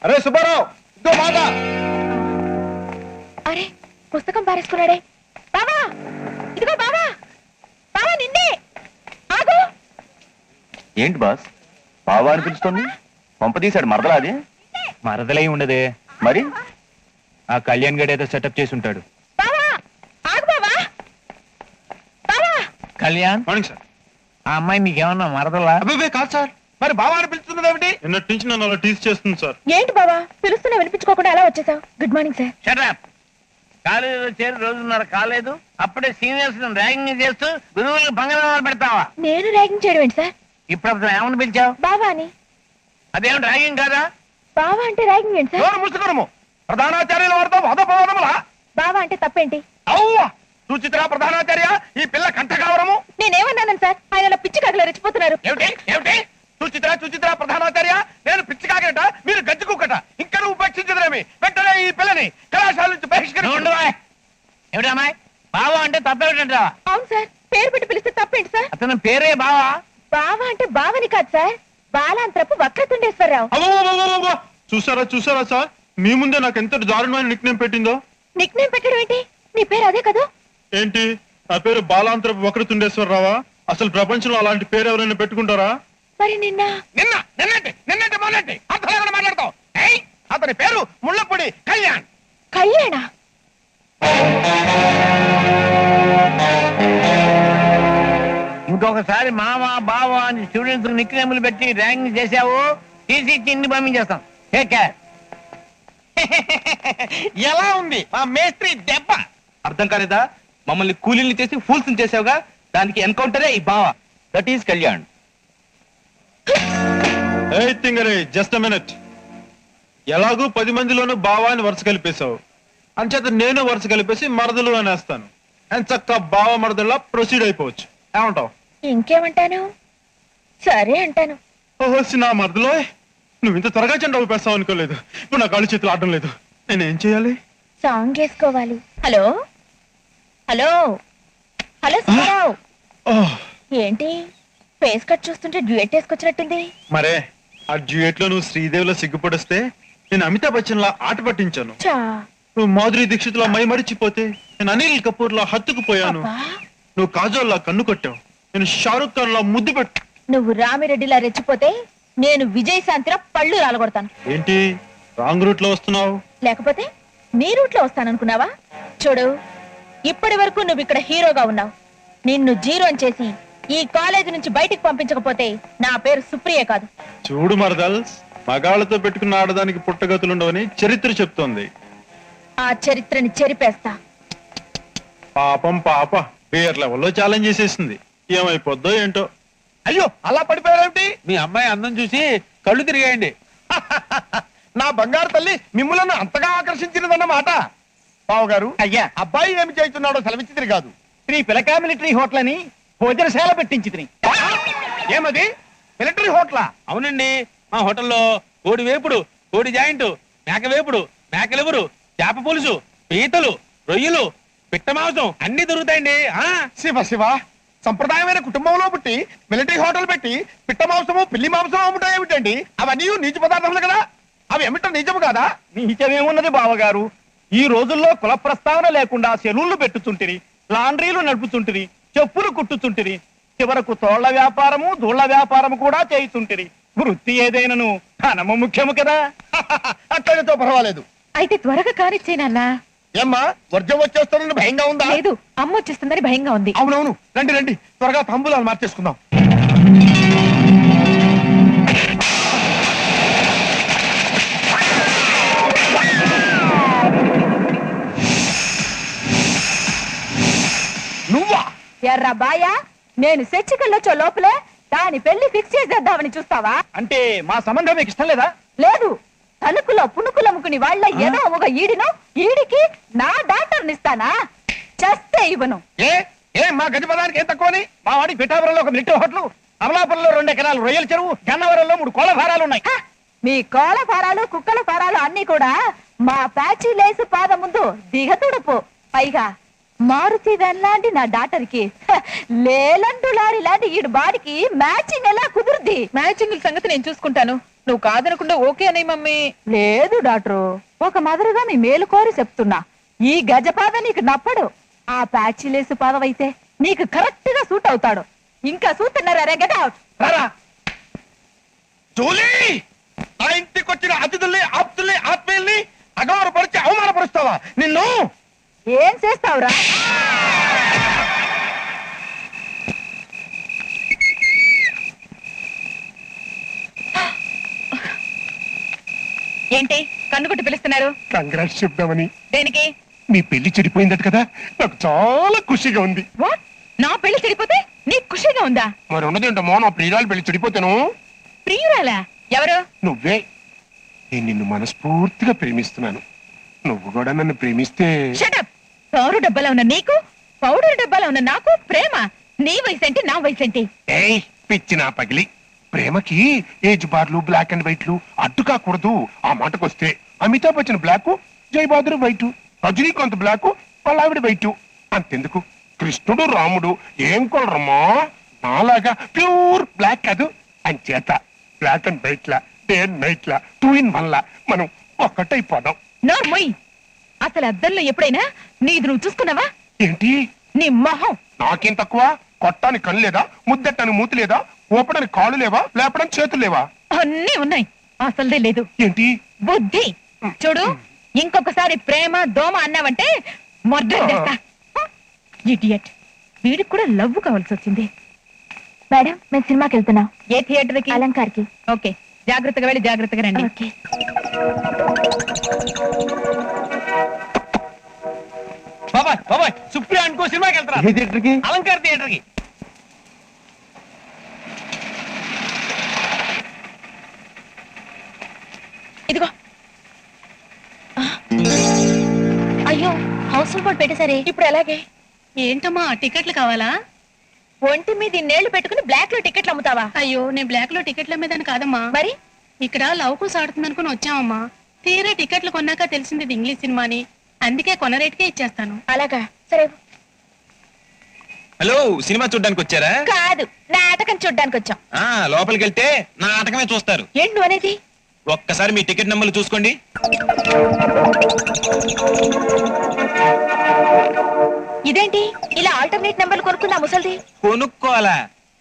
అరే సుబ్బారావు, ఇదో మాట. అరే పుస్తకం పారేసుకున్నాడే. బావా ఇదిగో బావా, బావా నిన్నే. ఆగు. ఏంటి బాస్, బావా అని పిలుస్తుంది? పంప తీశాడు మరదలా? అది మరదలై ఉండదే, మరి ఆ కళ్యాణ్ గడ్ ఏదో సెటప్ చేసి ఉంటాడు. బావా ఆగు. బావా బావా. Kalyan, morning sir. ఆ అమ్మాయి నీకేమన్నా మరదలా? అబ్బాయి కాదు సార్. మరి బావా అని పిలుస్తున్నది ఏమిటి? నిన్నటి నుంచి నన్ను అలా టీజ్ చేస్తుంది సార్. ఏంటి బావా పిలుస్తున్నా వినిపించుకోకుండా ఎలా వచ్చేసావు? Good morning sir. షటప్. కాలేజీలో చేరి రోజున్నర కాలేదు, అప్పుడే సీనియర్స్ ర్యాగింగ్ చేస్తూ గురువులకు భంగనామాలు పెడతావా? నేను ర్యాగింగ్ చేయడం ఏంటి సార్? ఇప్పుడు అప్పుడు ఏమని పిలిచావు? బావా అని. అదేం ర్యాగింగ్ కాదా? బావా అంటే ర్యాగింగ్ ఏంటి సార్? ఎవరు ముసుకురము? ప్రధానాచార్యుల వారితో వాదోపవాదములా? బావా అంటే తప్పేంటి? అవ్వా సుచిత్ర ప్రధానాచార్య, ఈ పిల్ల కంఠకావరము. నేనేమన్నాను సార్? ఆయన అలా పిచ్చి కాకలా రెచ్చిపోతున్నారు. ఏమిటి ఏమిటి? సుచిత్ర సుచిత్ర ప్రధానాచార్య, నేను పిచ్చి కాకట, మీరు గజ్జి కుక్కట. ఇంకా నువ్వు ఉపేక్షించదేమి? వెంటనే ఈ పిల్లని కళాశాల నుంచి బహిష్కరించు. ఏమిటి అమ్మాయి, బావా అంటే తప్పేమిటంటావా? అవును సార్, పేరు పెట్టి పిలిస్తే తప్పేంటి సార్? అతను పేరే బావా. బావా అంటే బావని కాదు సార్, బాలాంతరపు వక్రతుండేశ్వరరావు. అవ్వ చూసారా చూసారా సార్, మీ ముందే నాకు ఎంత దారుణమైన నిక్ నేమ్ పెట్టిందో. నిక్ నేమ్ పెట్టడం ఏంటి? నీ పేరు అదే కదా? ఏంటి, నా పేరు బాలాంతరపు వక్రతుండేశ్వరరావా? అసలు ప్రపంచంలో అలాంటి పేరు ఎవరైనా పెట్టుకుంటారా? మరి నిన్న నిన్నటి మొన్నటి అర్థం లేకుండా మాట్లాడతావు. ఏయ్, అతని పేరు ముళ్ళపూడి కళ్యాణ్. కళ్యాణ. ఇంకొకసారి మావా బావా అని స్టూడెంట్స్ నిక్నేములు పెట్టి ర్యాంకింగ్ చేశావు, తీసి చిన్ని పంపించేస్తాం. Take care. ఎలా ఉంది మా మేస్త్రి దెబ్బ? అర్థం కాలేదా? మమ్మల్ని కూలీల్ని చేసి ఫూల్స్ చేసావుగా, దానికి ఎన్కౌంటరే ఈ బావా. That is Kalyan. Just minute. ఎలాగూ 10 మందిలోనూ బావా అని వరుస కలిపేశావు, అంచేత నేను వరుస కలిపేసి మరదలు అనేస్తాను. అండ్ చక్క బావ మరదల్లా ప్రొసీడ్ అయిపోవచ్చు. ఏమంటావు? ఇంకేమంటాను? సరే అంటాను. ఓహో నా మరదలో, నువ్వు ఇంత త్వరగా చెండ ఊపేస్తావు అనుకోలేదు. ఇప్పుడు నా కాళ్ళు చేతులు ఆడడం లేదు. నేనేం చేయాలి? సాంగ్ వేసుకోవాలి. Hello hello hello Subbarao. Oh, ఏంటి ఫేస్ కట్ చూస్తుంటే డ్యూయెట్ వేసుకొచ్చినట్టుంది? మరే ఆ డ్యూయెట్ లో నువ్వు శ్రీదేవిలో సిగ్గుపడిస్తే నేను అమితాబ్ బచ్చన్ లా ఆట పట్టించాను. చా. నువ్వు మాధురి దీక్షిత్ లా మై మరిచిపోతే నేను అనిల్ కపూర్ లా హత్తుకుపోయాను. అబ్బా, నువ్వు కాజోల్ లా కన్ను కొట్టావు, నేను షారుఖ్ ఖాన్ లా ముద్దు పెట్టు. నువ్వు రామిరెడ్డిలా రెచ్చిపోతే నేను విజయశాంతిరా పళ్ళు రాలగొడతాను. ఏంటి రాంగ్ రూట్ లో వస్తున్నావు? లేకపోతే నీ రూట్లో వస్తాననుకున్నావా? చూడు, ఇప్పటి వరకు నువ్వు ఇక్కడ హీరోగా ఉన్నావు. నిన్ను జీరో చేసి ఈ కాలేజీ నుంచి బయటికి పంపించకపోతే నా పేరు సుప్రియ కాదు. చూడు మరదల్స్, మగాళ్ళతో పెట్టుకున్న ఆడదానికి పుట్టగతులుండవని చరిత్ర చెప్తోంది. ఆ చరిత్రని చెరిపేస్తా. పాపం పాప పేర్ లెవెల్లో ఛాలెంజ్ చేసేసింది. ఏమైపోద్దో ఏంటో. అయ్యో అలా పడిపోయారేమిటి? మీ అమ్మాయి అందం చూసి కళ్ళు తిరిగాయండి. నా బంగారు తల్లి మిమ్ములను అంతగా ఆకర్షించినదన్నమాట. బావగారు, అయ్యా, అబ్బాయి ఏమి చేస్తున్నాడో సెలవిచ్చి కాదు. శ్రీ పిలకా మిలిటరీ హోటల్ అని భోజనశాల పెట్టించి తిని. ఏమది? మిలిటరీ హోటలా? అవునండి, మా హోటల్లో కోడి వేపుడు, కోడి జాయింట్, మేక వేపుడు, మేకలెవరు, చేప పులుసు, పీతలు, రొయ్యలు, పిట్ట మాంసం అన్ని దొరుకుతాయండి. శివ శివ, సంప్రదాయమైన కుటుంబంలో పుట్టి మిలిటరీ హోటల్ పెట్టి పిట్ట మాంసము పిల్లి మాంసము అమ్ముతాయి ఏమిటండి? అవన్నీ నీచ పదార్థములు కదా. అవి ఏమిటో నిజము కాదా? నీచమేమున్నది బావగారు, ఈ రోజుల్లో కుల ప్రస్తావన లేకుండా సెలూన్లు పెట్టుచుంటిరి, లాండ్రీలు నడుపుచుంటిరి, చెప్పులు కుట్టుచుంటిరి, చివరకు తోళ్ల వ్యాపారము దూళ్ల వ్యాపారము కూడా చేయుచుంటిరి. వృత్తి ఏదైనను ధనము ముఖ్యము కదా. అట్లయితే పర్వాలేదు. అయితే త్వరగా కానిచ్చేనన్నా. ఏమ్మా, వర్జం వచ్చేస్తానని భయంగా ఉందా? లేదు, అమ్మ వచ్చేస్తుందని భయంగా ఉంది. అవునవును, రండి రండి, త్వరగా తంబులాలు మార్చేసుకుందాం. నువ్వా? ఎర్రా బాయా, నేను చర్చికెళ్ళొచ్చో లోపలే దాని పెళ్లి ఫిక్స్ చేసేద్దామని చూస్తావా? అంటే మా సంబంధం మీకు ఇష్టం లేదా? లేదు, తలుకులో పుణుకులమ్ముకుని వాళ్ళ ఏదో ఒక ఈడికి నా డాక్టర్ని ఇస్తానా? చస్తే ఇవ్వను. మా గజపదానికి ఏం తక్కువని? మా వాడి పిఠాపురంలో ఒక మిలిటరీ హోటల్, అమలాపురంలో 2 ఎకరాలు రొయ్యల చెరువు, గన్నవరంలో 3 కోళ్ల ఫారాలు ఉన్నాయి. మీ కోళ్ల ఫారాలు కుక్కల ఫారాలు అన్ని కూడా మా ప్యాచి లేసు పాద ముందు దిగతుడుపు. పైగా మారుతి లాంటి నా డాక్టర్కి లేలంటు లారీ లాంటి ఈడు బాడికి మ్యాచింగ్ ఎలా కుదురుద్ది? మ్యాచింగ్ సంగతి నేను చూసుకుంటాను, నువ్వు కాదనకుండా ఓకే అని మమ్మీ. లేదు డాక్టరు, ఒక మదరుగా మీ మేలు కోరి చెప్తున్నా, ఈ గజపాద నీకు నప్పడు. ఆ ప్యాచిలేసు పాదవైతే నీకు కరెక్ట్ గా సూట్ అవుతాడు. ఇంకా సూతున్నారా గెట్ అవుట్. రారా జూలీ, ఆ ఇంటికి వచ్చిన అతిథుల్ని ఆప్తుల్ని ఆత్మీయుల్ని అగౌరవపరిచి అవమానపరుస్తావా? నిన్ను ఏం చేస్తావురా? ఏంటి కన్నుకొట్టి పిలుస్తున్నారు? కంగ్రాట్స్ చెప్దామని. దేనికి? నీ పెళ్లి చెడిపోయిందట కదా, నాకు చాలా ఖుషిగా ఉంది. వాట్? నా పెళ్లి చెడిపోతే నీకు ఖుషిగా ఉందా? మరి ఉన్నదేంటమ్మో, నా ప్రియురాలు పెళ్లి చెడిపోతాను. ప్రియురాలా? ఎవరు? నువ్వే. నేను నిన్ను మనస్ఫూర్తిగా ప్రేమిస్తున్నాను. నువ్వు కూడా నన్ను ప్రేమిస్తే. షటప్. తారు డబ్బాలో ఉన్న నీకు, పౌడర్ డబ్బాలో ఉన్న నాకు ప్రేమ. నీ వయసేంటి, నా వయసేంటి? ఏయ్ పిచ్చి నా పగిలి, ప్రేమకి ఏజ్ బార్లు బ్లాక్ అండ్ వైట్లు అడ్డు కాకూడదు. ఆ మాటకొస్తే Amitabh Bachchan black, Jai Bahadur white, Rajinikanth black, పల్లావిడ వైట్. అంతెందుకు, కృష్ణుడు రాముడు ఏం కొలరమ్మా, నాలాగా ప్యూర్ బ్లాక్ కాదు. అంచేత బ్లాక్ అండ్ వైట్ లా, డే అండ్ నైట్ లా, 2 in 1 లా మనం ఒక్కటైపోదాం. నోర్మొయ్. అసలు అద్దంలో ఎప్పుడైనా నీది నువ్వు చూసుకున్నావా? ఏంటి నీ మొహం. నాకేం తక్కువ? కొట్టానికి కళ్ళు లేదా, ముద్దెట్టని మూతి లేదా, ఊపడానికి కాళ్ళు లేవా, లేపడానికి చేతులు లేవా? అన్నీ ఉన్నాయి, అసలుదే లేదు ఏంటి బుద్ధి. చూడు, ఇంకొకసారి ప్రేమ దోమ అన్నావంటే మొద్ద. ఇడియట్. వీడికి కూడా లవ్ కావాల్సి వచ్చింది. మేడం, మేము సినిమాకి వెళ్తున్నాం. ఏ థియేటర్ కి? అలంకార్కి. ఓకే, జాగ్రత్తగా వెళ్ళి జాగ్రత్తగా రండి. ఓకే. బాబాయ్ బాబాయ్, సుప్రియ అనుకో సినిమాకి వెళ్తారా? థియేటర్కి అలంకార్ థియేటర్ కి. ఇదిగో. అయ్యో, హౌస్ఫుల్ బోర్డు పెట్టేసరే. ఇప్పుడు ఎలాగే? ఏంటమ్మా, టికెట్లు కావాలా? ఒంటి మీద ఇన్నేళ్లు పెట్టుకుని బ్లాక్ లో టికెట్లు అమ్ముతావా? అయ్యో, నేను బ్లాక్ లో టికెట్ల మీద కాదమ్మా. మరి ఇక్కడ లవ్ కోస్ ఆడుతుంది అనుకుని వచ్చామమ్మా. తీరా టికెట్లు కొన్నాక తెలిసింది ఇది ఇంగ్లీష్ సినిమా అని. అందుకే కొన్న రేటుకే ఇచ్చేస్తాను. అలాగా, సరే. హలో, సినిమా చూడ్డానికి వచ్చారా? కాదు, నాటకం చూడ్డానికి వచ్చాం. ఆ లోపలికి వెళ్తే నాటకమే చూస్తారు. ఏంటి నువ్వు అనేది? ఒక్కసారి మీ టికెట్ నెంబర్లు చూసుకోండి. ఇదేంటి ఇలా ఆల్టర్నేట్ నెంబర్లు కొనుక్కుందా ముసల్ది? కొనుక్కోవాలా?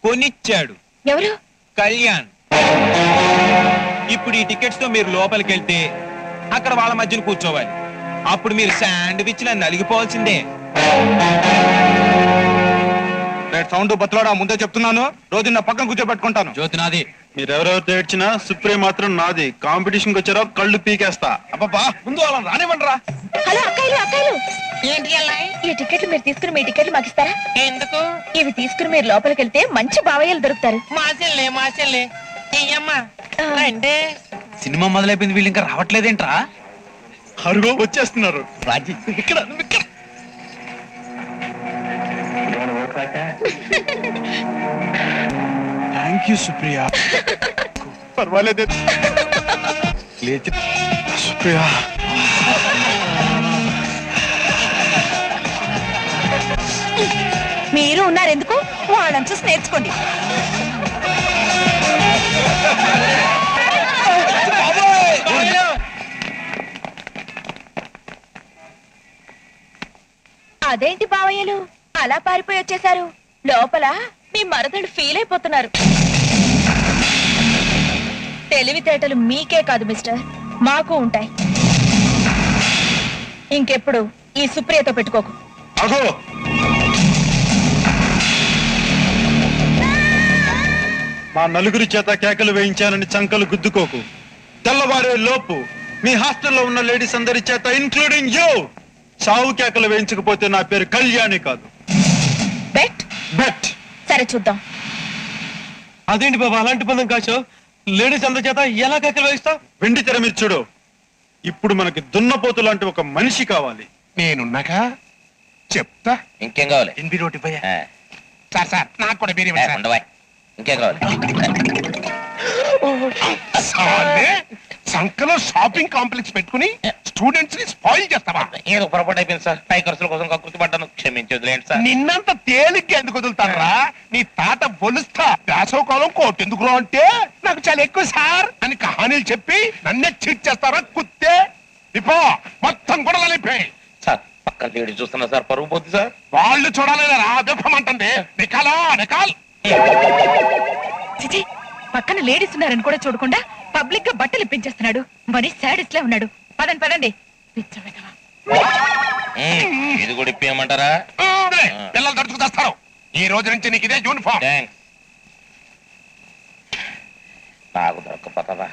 కొనిచ్చాడు ఎవరు? కళ్యాణ్. ఇప్పుడు ఈ టికెట్స్ తో మీరు లోపలికి వెళ్తే అక్కడ వాళ్ళ మధ్యన కూర్చోవాలి. అప్పుడు మీరు శాండ్విచ్ లా నలిగిపోవాల్సిందే. సౌండ్ బతులాడా, ముందే చెప్తున్నాను, రోజు నా పక్కన కూర్చోబెట్టుకుంటాను. జ్యోతి నాది. మీరెవరెవరితో ఏడ్చినా సుప్రీం మాత్రం నాది. కాంపిటీషన్కి వచ్చారో కళ్ళు పీకేస్తా. అబ్బబ్బా, ముందు వాళ్ళని రానివ్వండిరా. హలో అక్కాయిలు, అక్కాయిలు, ఏంటి అలా? ఈ టికెట్లు మీరు తీసుకుని మీ టికెట్లు మాకు ఇస్తారా? ఎందుకు? ఇవి తీసుకుని మీరు లోపలికి వెళ్తే మంచి బావయ్యలు దొరుకుతారు. మా చెల్లె చెయ్యమ్మా. అంటే సినిమా మొదలైపోయింది, వీళ్ళు ఇంకా రావట్లేదేంట్రా? అరుగో వచ్చేస్తున్నారు. ఇక్కడ ఇక్కడ థ్యాంక్ యూ సుప్రియ. పర్వాలేదు లేచి సుప్రియ. మీరు ఉన్నారు ఎందుకు? వాళ్ళని చూసి నేర్చుకోండి. అదేంటి బావయ్యలు అలా పారిపోయి వచ్చేశారు? లోపల మీ మరదలు ఫీల్ అయిపోతున్నారు. తెలివితేటలు మీకే కాదు మిస్టర్, మాకు ఉంటాయి. ఇంకెప్పుడు ఈ సుప్రియతో పెట్టుకోకు. అగో, మా నలుగురి చేత కేకలు వేయించానని చంకలు గుద్దుకోకు. తెల్లవారే లోపు మీ హాస్టల్లో ఉన్న లేడీస్ అందరి చేత ఇన్క్లూడింగ్ యూ చావు కేకలు వేయించకపోతే నా పేరు కళ్యాణి కాదు. Bet bet. సరే చూద్దాం. అదేంటి బాబా అలాంటి పందం కాచో? లేడీస్ అందరి చేత ఎలా కేకలు వేయిస్తావు? వెండి తెర మీద చూడు. ఇప్పుడు మనకి దున్నపోతు లాంటి ఒక మనిషి కావాలి. నేనున్నాగా చెప్తా. ఇంకేం కావాలి? ఎన్బి రోటి భయ్యా. సార్ సార్, నాకు కూడా బీరీ ఇవ్వండి సార్. ఉండవా? ఇంకేం కావాలి? సాలే, సంకలో షాపింగ్ కాంప్లెక్స్ పెట్టుకుని స్టూడెంట్స్ ని స్పాయిల్ చేస్తావా? ఏదో పొరపాటు అయిపోయింది సార్. పై ఖర్చుల కోసం కకృతి పడ్డాను, క్షమించదులేండి సార్. నిన్నంత తేలిగ్గా ఎందుకు వదులుతారా? నీ తాత బొలుస్తా వేసవకాలం కోట్ ఎందుకురా అంటే నాకు చాలా ఎక్కువ సార్ అని కహానీలు చెప్పి నన్నే చీట్ చేస్తారా కుత్తే? ఇపో మొత్తం కూడా కలిపే. సార్ పక్కన లేడీ చూస్తున్నా సార్, పరుగు పోద్ది సార్. వాళ్ళు చూడాలేరా విప్పమంటుంది. నికాలా నికాల్. చిచి, పక్కన లేడీస్ ఉన్నారని కూడా చూడకుండా పబ్లిక్ గా బట్టలు ఇప్పించేస్తున్నాడు. మరి సాడిస్ట్ లా ఉన్నాడు. పదండి పదండి. పిచ్చ వెధవ. ఇది కూడా ఇప్పేయమంటారా? పిల్లలు తడుచుకు తెస్తారు. ఈ రోజు నుంచి నీకు ఇదే యూనిఫామ్. థ్యాంక్స్. నాకు దొరకపోతావా?